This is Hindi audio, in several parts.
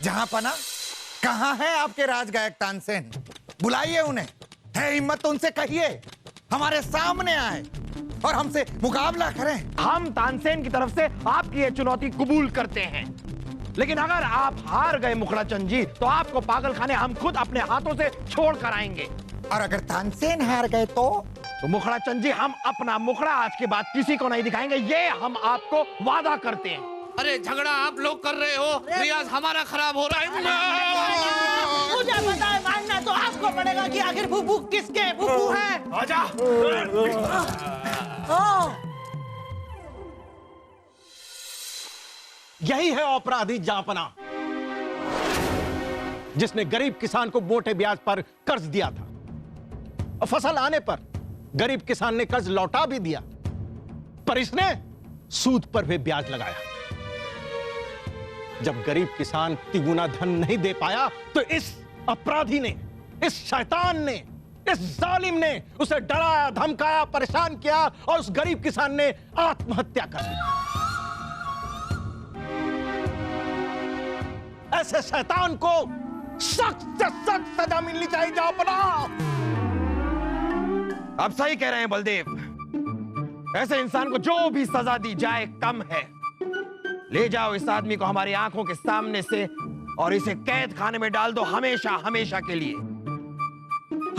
जहांपना, कहां है आपके राजगायक तानसेन? बुलाइए उन्हें। है हिम्मत तो उनसे कहिए हमारे सामने आए और हमसे मुकाबला करें। हम तानसेन की तरफ से आपकी ये चुनौती कबूल करते हैं, लेकिन अगर आप हार गए मुखड़ाचंद जी, तो आपको पागलखाने हम खुद अपने हाथों से छोड़ कर आएंगे। और अगर तानसेन हार गए तो मुखड़ाचंद जी, हम अपना मुखड़ा आज के बाद किसी को नहीं दिखाएंगे, ये हम आपको वादा करते हैं। अरे झगड़ा आप लोग कर रहे हो, रियाज हमारा खराब हो रहा है। मुझे पता है, मानना तो आपको पड़ेगा कि आखिर फूफू किसके फूफू हैं। आजा। यही है अपराधी जहांपना, जिसने गरीब किसान को मोटे ब्याज पर कर्ज दिया था और फसल आने पर गरीब किसान ने कर्ज लौटा भी दिया, पर इसने सूद पर भी ब्याज लगाया। जब गरीब किसान तिगुना धन नहीं दे पाया, तो इस अपराधी ने, इस शैतान ने, इस जालिम ने उसे डराया, धमकाया, परेशान किया और उस गरीब किसान ने आत्महत्या कर ली। ऐसे शैतान को सख्त से सख्त सजा मिलनी चाहिए जहांपना। आप सही कह रहे हैं बलदेव, ऐसे इंसान को जो भी सजा दी जाए कम है। ले जाओ इस आदमी को हमारी आंखों के सामने से और इसे कैद खाने में डाल दो, हमेशा हमेशा के लिए।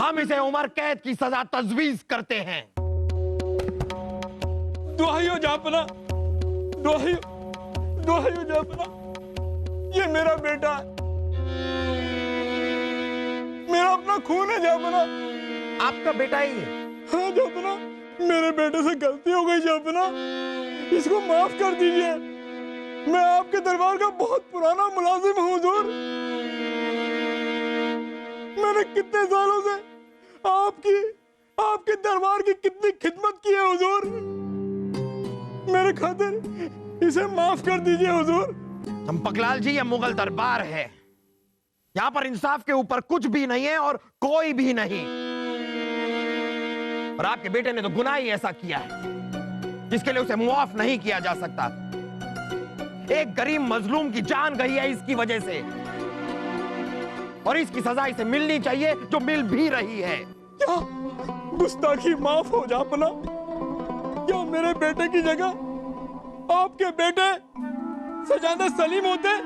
हम इसे उम्र कैद की सजा तजवीज करते हैं। दुहाइयो जहांपना, दुहाइयो, दुहाइयो जहांपना, ये मेरा बेटा है, मेरा अपना खून है जहांपना। आपका बेटा ही है? हाँ जहांपना, मेरे बेटे से गलती हो गई जहांपना, इसको माफ कर दीजिए। मैं आपके दरबार का बहुत पुराना मुलाजिम हूँ हुजूर। मैंने कितने सालों से आपके दरबार की कितनी खिदमत की है हुजूर। मेरे खातिर इसे माफ कर दीजिए हुजूर। चंपकलाल जी, ये मुगल दरबार है, यहां पर इंसाफ के ऊपर कुछ भी नहीं है और कोई भी नहीं। और आपके बेटे ने तो गुनाह ही ऐसा किया है जिसके लिए उसे मुआफ नहीं किया जा सकता। एक गरीब मजलूम की जान गई है इसकी वजह से, और इसकी सजा इसे मिलनी चाहिए, जो मिल भी रही है। क्या गुस्ताखी माफ हो जहांपना? क्या मेरे बेटे की जगह आपके बेटे सजादा सलीम होते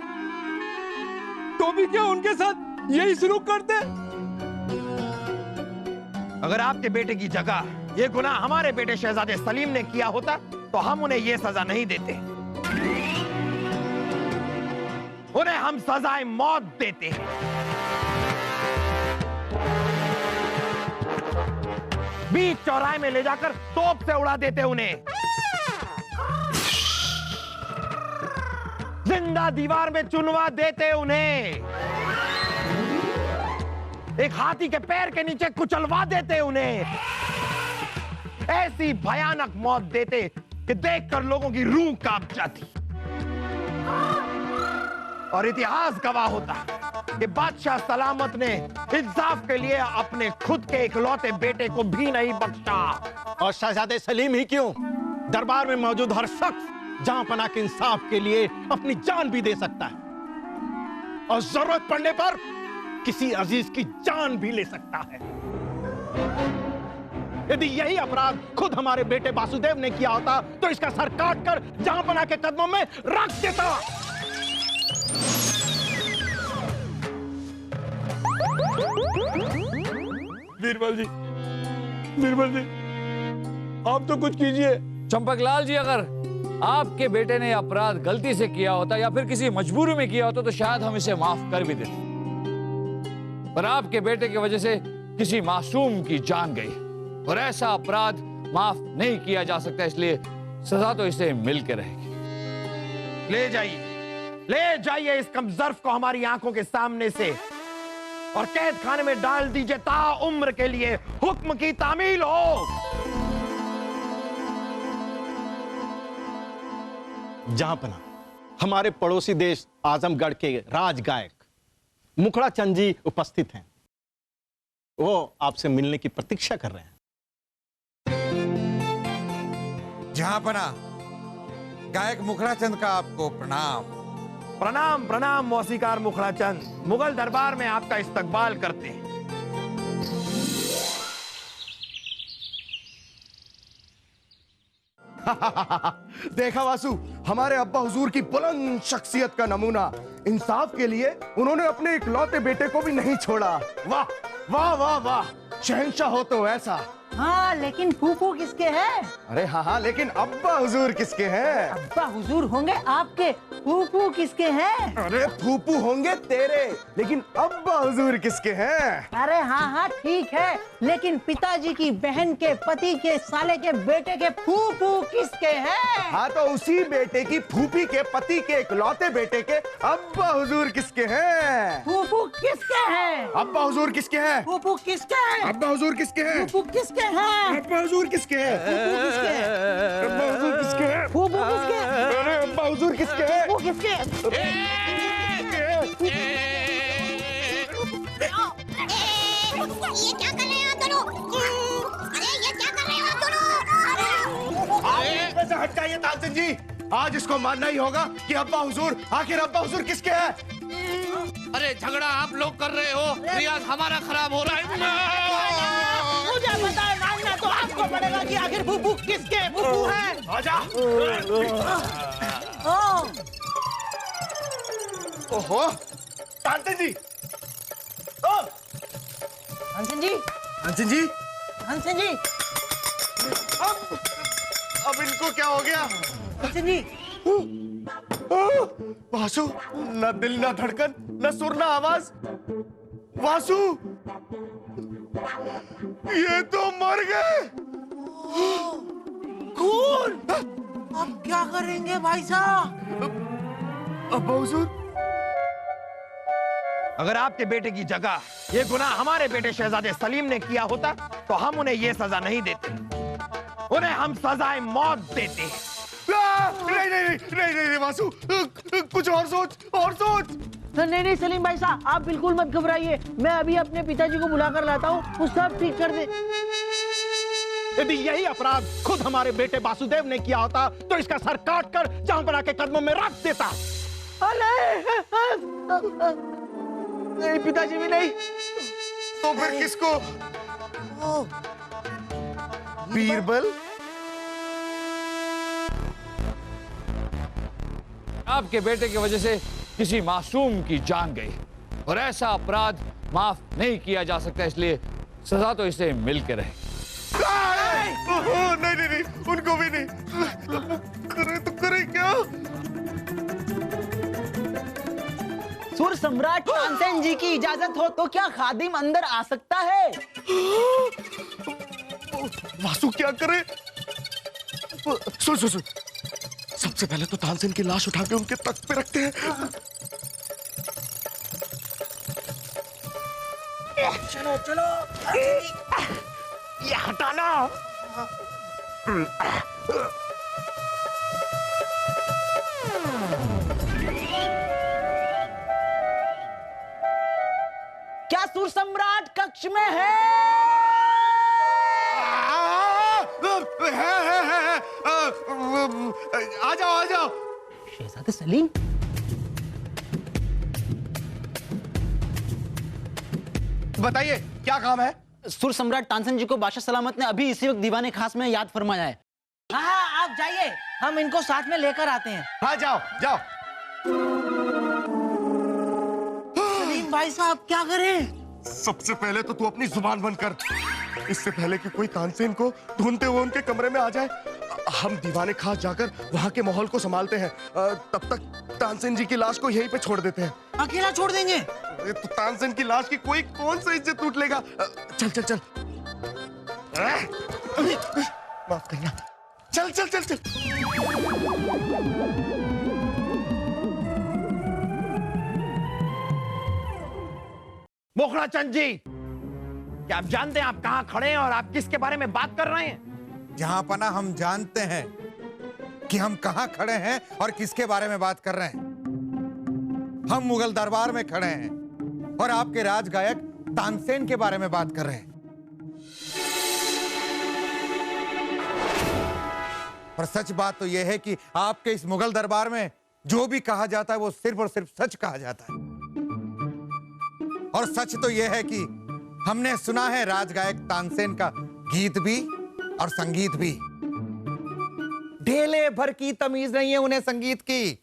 तो भी क्या उनके साथ यही सलूक करते? अगर आपके बेटे की जगह ये गुनाह हमारे बेटे शहजादे सलीम ने किया होता, तो हम उन्हें ये सजा नहीं देते। उन्हें हम सजाए मौत देते हैं। बीच चौराहे में ले जाकर तोप से उड़ा देते उन्हें। जिंदा दीवार में चुनवा देते उन्हें। एक हाथी के पैर के नीचे कुचलवा देते उन्हें। ऐसी भयानक मौत देते कि देखकर लोगों की रूह कांप जाती। और इतिहास गवाह होता कि बादशाह सलामत ने इंसाफ के लिए अपने खुद के इकलौते बेटे को भी नहीं बख्शा। और शहजादे सलीम ही क्यों, दरबार में मौजूद हर शख्स जहांपना के इंसाफ के लिए अपनी जान भी दे सकता है और जरूरत पड़ने पर किसी अजीज की जान भी ले सकता है। यदि यही अपराध खुद हमारे बेटे वासुदेव ने किया होता, तो इसका सर काटकर जहांपना के कदमों में रख देता। बीरबल जी, बीरबल जी, आप तो कुछ कीजिए। चंपकलाल जी, अगर आपके बेटे ने अपराध गलती से किया होता या फिर किसी मजबूरी में किया होता, तो शायद हम इसे माफ कर भी देते, पर आपके बेटे की वजह से किसी मासूम की जान गई और ऐसा अपराध माफ नहीं किया जा सकता, इसलिए सजा तो इसे मिल के रहेगी। ले जाइए इस कमजर्फ को हमारी आंखों के सामने से और कैद खाने में डाल दीजिए ताउम्र के लिए। हुक्म की तामील हो। जहांपना, हमारे पड़ोसी देश आजमगढ़ के राजगायक मुखड़ाचंद जी उपस्थित हैं। वो आपसे मिलने की प्रतीक्षा कर रहे हैं। जहांपना, गायक मुखड़ाचंद का आपको प्रणाम। प्रणाम प्रणाम मौसीकार मुखड़ाचंद, मुगल दरबार में आपका इस्तकबाल करते हैं। देखा वासु, हमारे अब्बा हुजूर की बुलंद शख्सियत का नमूना। इंसाफ के लिए उन्होंने अपने इकलौते बेटे को भी नहीं छोड़ा। वाह वाह वाह वाह, शहंशाह हो तो ऐसा। हाँ, लेकिन फूफू किसके हैं? अरे हाँ, लेकिन अब्बा हुजूर किसके हैं? अब्बा हुजूर होंगे आपके, फूफू किसके हैं? अरे फूफू होंगे तेरे, लेकिन अब्बा हुजूर किसके हैं? अरे हाँ, ठीक है, लेकिन पिताजी की बहन के पति के साले के बेटे के फूफू किसके हैं? हाँ, तो उसी बेटे की फूफी के पति के इकलौते बेटे के अब्बा हुजूर किसके हैं? फूफू किसके हैं? अब्बा हुजूर किसके हैं? फूफू किसके हैं? अब्बा हुजूर किसके हैं? फूफू किसके हैं? अब्बा हुजूर किसके हैं? फूफू किसके हैं? अब्बा हुजूर किसके हैं? फूफू किसके हैं? अरे अब्बा हुजूर किसके हैं? फूफू किसके हैं? ये क्या कर रहे हो आप दोनों? अरे ये क्या कर रहे हो आप दोनों? आप इसमें से हट जाइए तानसेन जी, आज इसको मानना ही होगा कि अब्बा हुजूर, आखिर अब्बा हुजूर किसके हैं? अरे झगड़ा आप लोग कर रहे हो, रियाज हमारा खराब हो रहा है। मुझे पता है, मानना तो आपको पड़ेगा कि आखिर फूफू किसके फूफू हैं। आजा। ओहो, तानसेन जी। ओ, हंसन जी, तानसेन जी, हंसन जी, अब इनको क्या हो गया? हंसन जी, वासु, न दिल न धड़कन न सुर न आवाज। वासु, ये तो मर गए। खून। अब क्या करेंगे भाई साहब? अब्बा हुजूर, अगर आपके बेटे की जगह ये गुनाह हमारे बेटे शहजादे सलीम ने किया होता तो हम उन्हें ये सजा नहीं देते, उन्हें हम सजाए मौत देते। नहीं नहीं नहीं नहीं नहीं वासु, कुछ और सोच, और सोच। नहीं नहीं सलीम भाई साहब, आप बिल्कुल मत घबराइए, मैं अभी अपने पिताजी को बुला कर लाता हूँ, वो सब ठीक कर दे। यदि यही अपराध खुद हमारे बेटे वासुदेव ने किया होता तो इसका सर काट कर जहांपना के कदमों में रख देता। नहीं पिताजी भी नहीं। तो फिर किसको? बीरबल? आपके बेटे की वजह से किसी मासूम की जान गई और ऐसा अपराध माफ नहीं किया जा सकता, इसलिए सजा तो इसे मिल के रहे। नहीं नहीं नहीं, उनको भी नहीं। करे तो करे क्या? सुर सम्राट तानसेन जी की इजाजत हो तो क्या खादिम अंदर आ सकता है? वासु क्या करे? सुन सुन सुन, सबसे पहले तो तानसेन की लाश उठा के उनके तख्त पे रखते हैं। चलो चलो, ये हटाना। क्या सुर सम्राट कक्ष में है? आ जाओ आ जाओ। शहजादे सलीम, बताइए क्या काम है? सुर सम्राट तानसेन जी को बादशाह सलामत ने अभी इसी वक्त दीवाने खास में याद फरमाया है। हाँ आप जाइए, हम इनको साथ में लेकर आते हैं। हाँ जाओ जाओ। सलीम भाई साहब क्या करें? सबसे पहले तो तू अपनी जुबान बंद कर, इससे पहले कि कोई तानसेन को ढूंढते हुए उनके कमरे में आ जाए। हम दीवाने खास जाकर वहाँ के माहौल को संभालते हैं। तब तक तानसेन जी की लाश को यहीं पे छोड़ देते हैं। अकेला छोड़ देंगे? तो तानसेन की लाश की कोई कौन सा इज्जत टूट लेगा? चल चल चल, माफ करना, चल चल चल चल। मुखड़ाचंद जी, क्या आप जानते हैं आप कहां खड़े हैं और आप किसके बारे में बात कर रहे हैं? जहां पना हम जानते हैं कि हम कहां खड़े हैं और किसके बारे में बात कर रहे हैं। हम मुगल दरबार में खड़े हैं और आपके राजगायक तानसेन के बारे में बात कर रहे हैं। पर सच बात तो यह है कि आपके इस मुगल दरबार में जो भी कहा जाता है वो सिर्फ और सिर्फ सच कहा जाता है। और सच तो यह है कि हमने सुना है राजगायक तानसेन का गीत भी और संगीत भी। ढेले भर की तमीज नहीं है उन्हें संगीत की।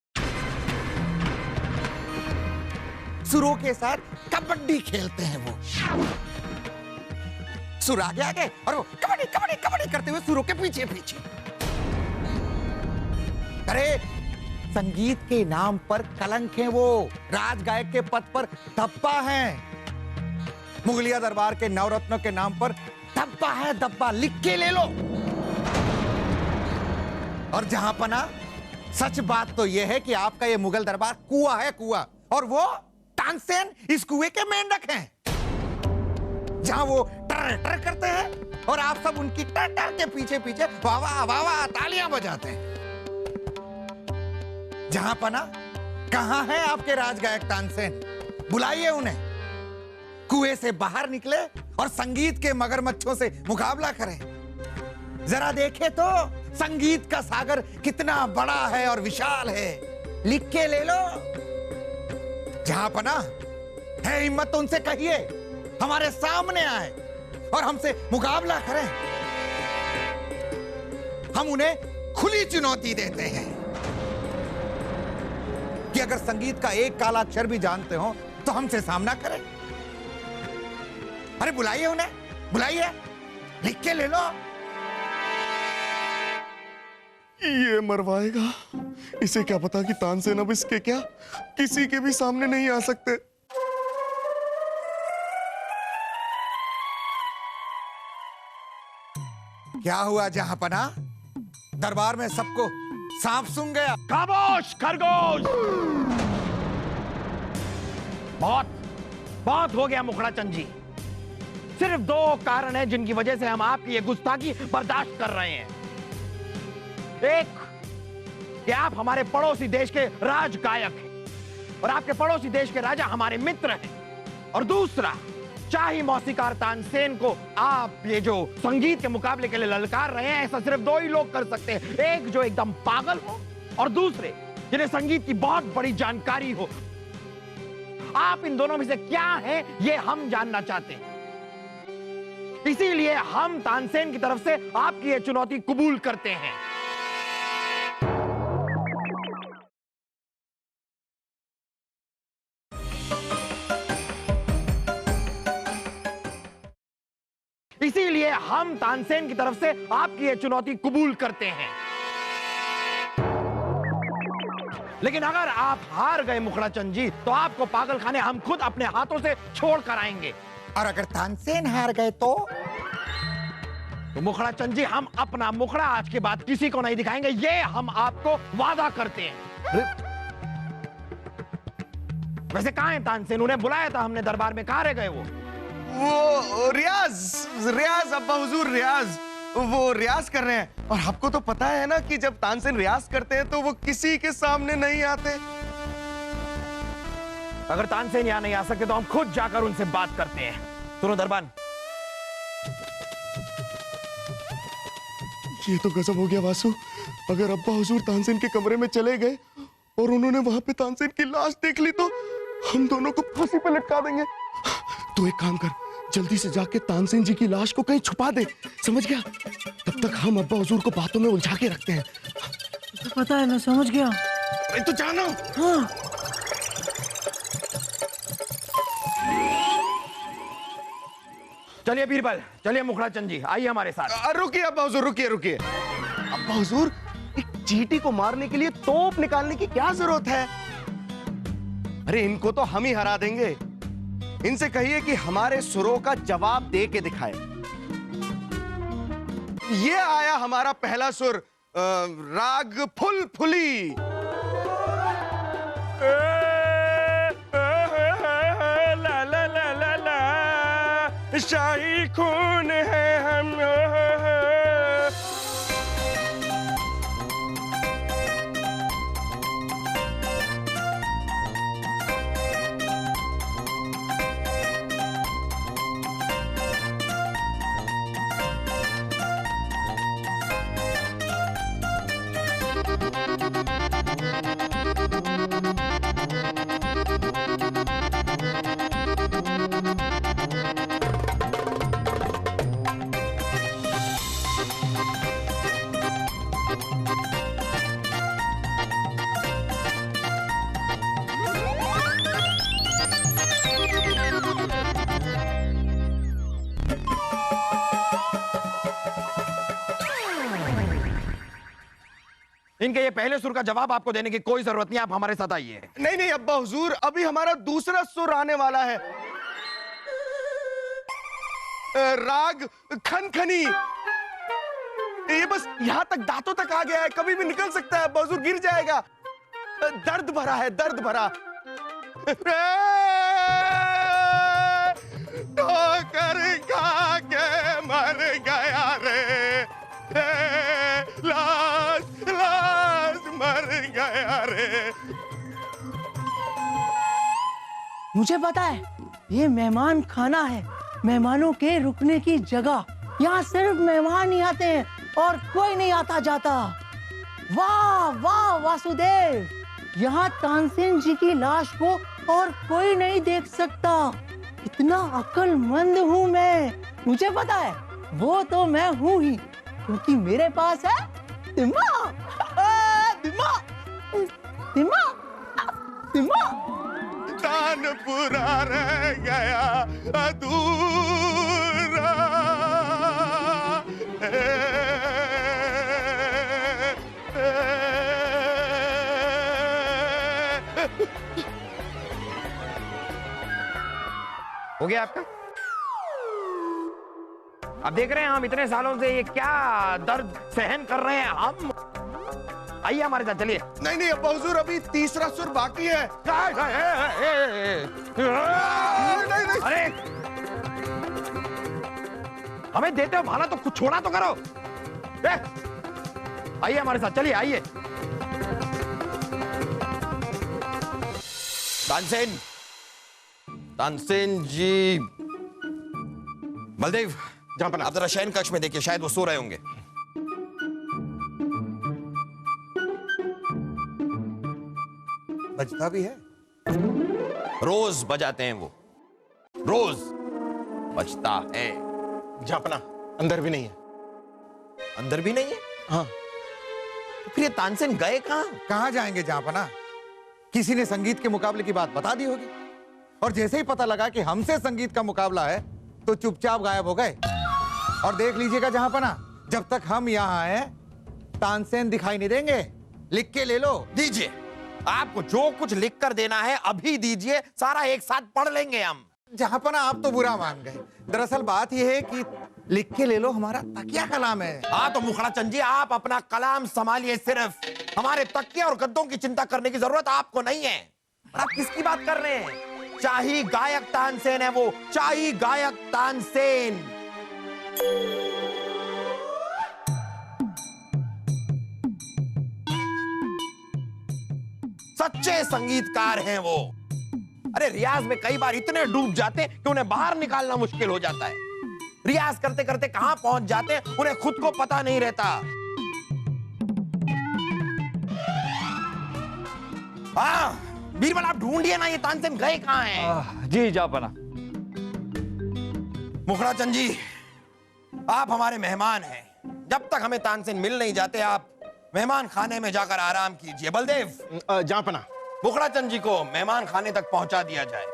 सुरों के साथ कबड्डी खेलते हैं वो। सुर आगे आगे और वो कबड्डी कबड्डी कबड्डी करते हुए सुरों के पीछे पीछे। अरे संगीत के नाम पर कलंक है वो, राजगायक के पद पर धब्बा है। मुगलिया दरबार के नवरत्नों के नाम पर धब्बा है, धब्बा, लिख के ले लो। और जहां पना, सच बात तो यह है कि आपका यह मुगल दरबार कुआं है, कुआं। और वो तानसेन इस कुएं के मेंढक हैं, जहां वो टर टर करते हैं और आप सब उनकी टर टर के पीछे पीछे वाह वाह वाह वाह तालियां बजाते हैं। जहां पना, कहां है आपके राजगायक तानसेन? बुलाइए उन्हें, कुएं से बाहर निकले और संगीत के मगरमच्छों से मुकाबला करें। जरा देखे तो संगीत का सागर कितना बड़ा है और विशाल है। लिख के ले लो। जहां पना है हिम्मत तो उनसे कहिए हमारे सामने आए और हमसे मुकाबला करें। हम उन्हें खुली चुनौती देते हैं कि अगर संगीत का एक काला अक्षर भी जानते हो तो हमसे सामना करें। अरे बुलाइए उन्हें, बुलाइए, लिख के ले लो। ये मरवाएगा। इसे क्या पता कि तानसेन अब इसके क्या किसी के भी सामने नहीं आ सकते। क्या हुआ जहां पना? दरबार में सबको सांप सूंघ गया? खामोश खरगोश! बहुत बहुत हो गया मुखड़ा चंद जी। सिर्फ दो कारण हैं जिनकी वजह से हम आपकी ये गुस्ताखी बर्दाश्त कर रहे हैं। एक, कि आप हमारे पड़ोसी देश के राजगायक हैं और आपके पड़ोसी देश के राजा हमारे मित्र हैं। और दूसरा, शाही मौसीकार तानसेन को आप ये जो संगीत के मुकाबले के लिए ललकार रहे हैं, ऐसा सिर्फ दो ही लोग कर सकते हैं। एक जो एकदम पागल हो और दूसरे जिन्हें संगीत की बहुत बड़ी जानकारी हो। आप इन दोनों में से क्या हैं ये हम जानना चाहते हैं। इसीलिए हम तानसेन की तरफ से आपकी ये चुनौती कबूल करते हैं। इसीलिए हम तानसेन की तरफ से आपकी ये चुनौती कबूल करते हैं। लेकिन अगर आप हार गए मुखड़ा चंद जी, तो आपको पागल खाने हम खुद अपने हाथों से छोड़ कर आएंगे। और अगर तानसेन हार गए तो मुखड़ा चंद जी, हम अपना मुखड़ा आज के बाद किसी को नहीं दिखाएंगे, ये हम आपको वादा करते हैं। वैसे कहां है तानसेन? उन्हें बुलाया था हमने दरबार में, कहां रह गए वो? रियाज अब्बा हुजूर, वो रियाज कर रहे हैं। और आपको तो पता है ना कि जब तानसेन रियाज करते हैं तो वो किसी के सामने नहीं आते। अगर तानसेन यहां नहीं आ सकते तो हम खुद जाकर उनसे बात करते हैं। सुनो दरबान, ये तो गजब हो गया वासु। अगर अब्बा हुजूर तानसेन के कमरे में चले गए और उन्होंने वहां पे तानसेन की लाश देख ली तो हम दोनों को फांसी पे लटका देंगे। तू एक काम कर, जल्दी से जाके तानसेन जी की लाश को कहीं छुपा दे, समझ गया? तब तक हम अब्बा हुजूर को बातों में उलझा के रखते हैं। तो पता है, मैं समझ गया। अरे तू जानो। हाँ। चलिए बीरबल, चलिए मुखड़ा चंद जी, आइए हमारे साथ। रुकिए अब्बा हुजूर, रुकिए। अब्बा हुजूर, एक चींटी को मारने के लिए तोप निकालने की क्या जरूरत है? अरे इनको तो हम ही हरा देंगे। इनसे कहिए कि हमारे सुरों का जवाब दे के दिखाए। ये आया हमारा पहला सुर, राग फुल फुली। ला ला ला ला ला, शाही खून है हम। इनके ये पहले सुर का जवाब आपको देने की कोई जरूरत नहीं, आप हमारे साथ आइए। नहीं नहीं अब्बा हुजूर, अभी हमारा दूसरा सुर आने वाला है। राग खनखनी। ये बस यहां तक, दांतों तक आ गया है, कभी भी निकल सकता है अब्बा हुजूर, गिर जाएगा। दर्द भरा है, दर्द भरा। ठोकर खा के मर गया रे, लाश लाश मर गया रे। मुझे पता है, ये मेहमान खाना है, मेहमानों के रुकने की जगह। यहाँ सिर्फ मेहमान ही आते हैं और कोई नहीं आता जाता। वाह वाह वासुदेव, यहाँ तानसेन जी की लाश को और कोई नहीं देख सकता। इतना अक्लमंद हूँ मैं। मुझे पता है वो तो मैं हूँ ही, क्योंकि मेरे पास है दिमाग। दिमाग दिमाग दिमाग। दान पूरा रह गया अधूरा। हो गया आपका? अब देख रहे हैं हम इतने सालों से ये क्या दर्द सहन कर रहे हैं हम। आइए हमारे साथ, चलिए। नहीं नहीं अब्बा हुजूर, अभी तीसरा सुर बाकी है। अरे हमें देते हो भाला तो कुछ छोड़ा तो करो। आइए हमारे साथ, चलिए आइए। तानसेन, तानसेन जी। बलदेव, जहां पर आप जरा शयन कक्ष में देखिए, शायद वो सो रहे होंगे। बजता भी है? रोज बजाते हैं वो, रोज बजता है। जापना अंदर भी नहीं है। अंदर भी नहीं है? हाँ। तो फिर ये तानसेन गए कहां? कहां जाएंगे जहांपना? किसी ने संगीत के मुकाबले की बात बता दी होगी, और जैसे ही पता लगा कि हमसे संगीत का मुकाबला है तो चुपचाप गायब हो गए। और देख लीजिएगा जहांपना, जब तक हम यहाँ हैं तानसेन दिखाई नहीं देंगे। लिख के ले लो। दीजिए, आपको जो कुछ लिख कर देना है अभी दीजिए, सारा एक साथ पढ़ लेंगे हम। जहांपना आप तो बुरा मान गए। दरअसल बात यह है कि लिख के ले लो, हमारा तकिया कलाम है। हाँ तो मुखड़ा चंद जी, आप अपना कलाम संभालिए। सिर्फ हमारे तकिया और गद्दों की चिंता करने की जरूरत आपको नहीं है। और आप किसकी बात कर रहे हैं? शाही गायक तानसेन है वो, शाही गायक तानसेन। सच्चे संगीतकार हैं वो। अरे रियाज में कई बार इतने डूब जाते हैं कि उन्हें बाहर निकालना मुश्किल हो जाता है। रियाज करते करते कहां पहुंच जाते हैं उन्हें खुद को पता नहीं रहता। बीरबल, आप ढूंढिए ना ये तानसेन गए कहां हैं। जी जापना। मुखड़ा चंद जी, आप हमारे मेहमान हैं। जब तक हमें तानसेन मिल नहीं जाते आप मेहमान खाने में जाकर आराम कीजिए। बलदेव, जापना मुखड़ा चंद जी को मेहमान खाने तक पहुंचा दिया जाए।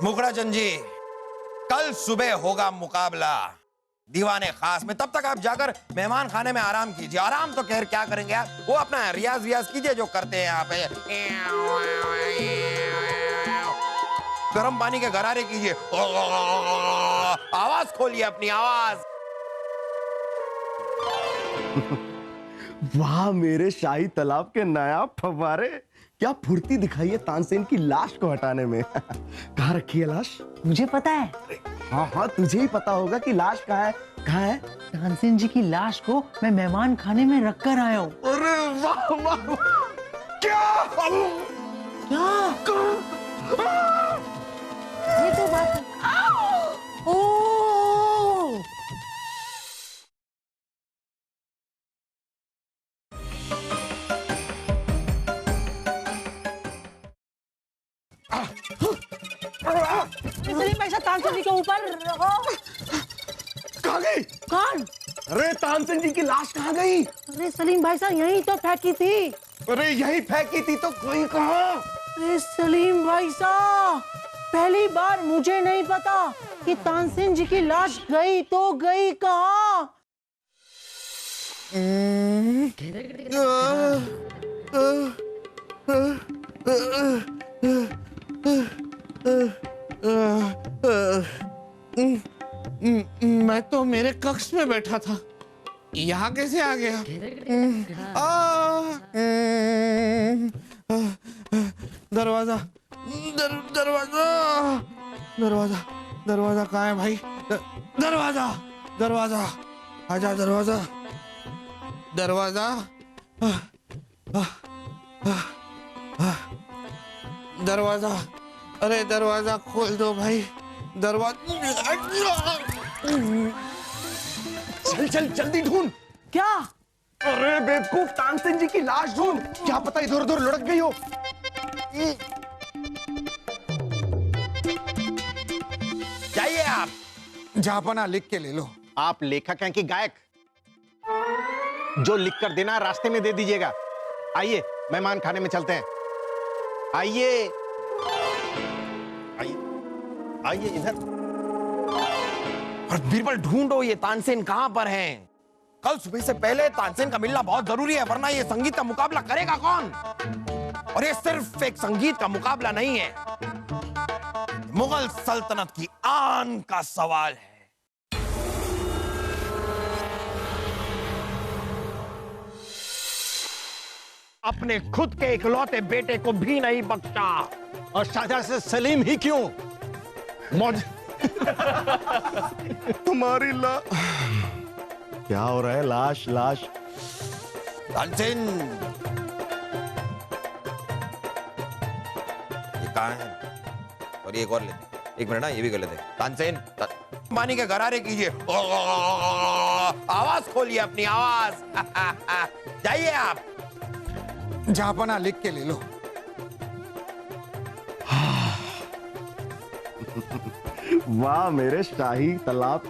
मुखड़ा चंद जी, कल सुबह होगा मुकाबला दीवाने खास में, तब तक आप जाकर मेहमान खाने में आराम कीजिए। आराम तो खैर क्या करेंगे आप, वो अपना रियाज वियाज कीजिए जो करते हैं आप। गर्म पानी के गरारे कीजिए, आवाज खोलिए अपनी आवाज। वाह मेरे शाही तालाब के नायाब फव्वारे, क्या फुर्ती दिखाई है तानसेन की लाश को हटाने में। कहाँ रखी है लाश? मुझे पता है। हाँ हाँ, तुझे ही पता होगा कि लाश कहाँ है। कहाँ है? तानसेन जी की लाश को मैं मेहमान खाने में रख कर आया हूँ। अरे वाह वाह वाह। क्या ये तो बात ओ सलीम भाई साहब, तानसेन जी के ऊपर कहाँ गई? कौन? अरे तानसेन जी की लाश कहाँ गई? अरे सलीम भाई साहब, यहीं तो फेंकी थी। अरे यही फेंकी थी तो कोई कहाँ? अरे सलीम भाई साहब, पहली बार मुझे नहीं पता कि तानसेन जी की लाश गई तो गई कहाँ। मैं तो मेरे कक्ष में बैठा था, यहाँ कैसे आ गया? दरवाजा दरवाजा दरवाजा दरवाजा कहाँ है भाई? दरवाजा दरवाजा आजा, दरवाजा दरवाजा दरवाजा, अरे दरवाजा खोल दो भाई, दरवाजा। चल चल जल्दी ढूंढ। क्या? अरे बेवकूफ, तानसेन जी की लाश ढूंढ। क्या पता इधर उधर लुढ़क गई हो। जाइए आप। जहापना लिख के ले लो। आप लेखक हैं कि गायक? जो लिख कर देना रास्ते में दे दीजिएगा। आइए मेहमान खाने में चलते हैं। आइए आइए आइए इधर। और बीरबल ढूंढो ये तानसेन कहां पर हैं। कल सुबह से पहले तानसेन का मिलना बहुत जरूरी है, वरना ये संगीत का मुकाबला करेगा कौन? और ये सिर्फ एक संगीत का मुकाबला नहीं है, मुगल सल्तनत की आन का सवाल है। अपने खुद के इकलौते बेटे को भी नहीं बख्शा। और शाहजहां से सलीम ही क्यों? मौज तुम्हारी क्या हो रहा है? लाश लाश। तानसेन ये कहाँ है? और ये एक और लेते, एक मिनट ना, ये भी कर लेते। तानसेन पानी के गरारे कीजिए, आवाज खोलिए अपनी आवाज। जाइए आप। जहापना लिख के ले लो। वाह मेरे शाही तालाब।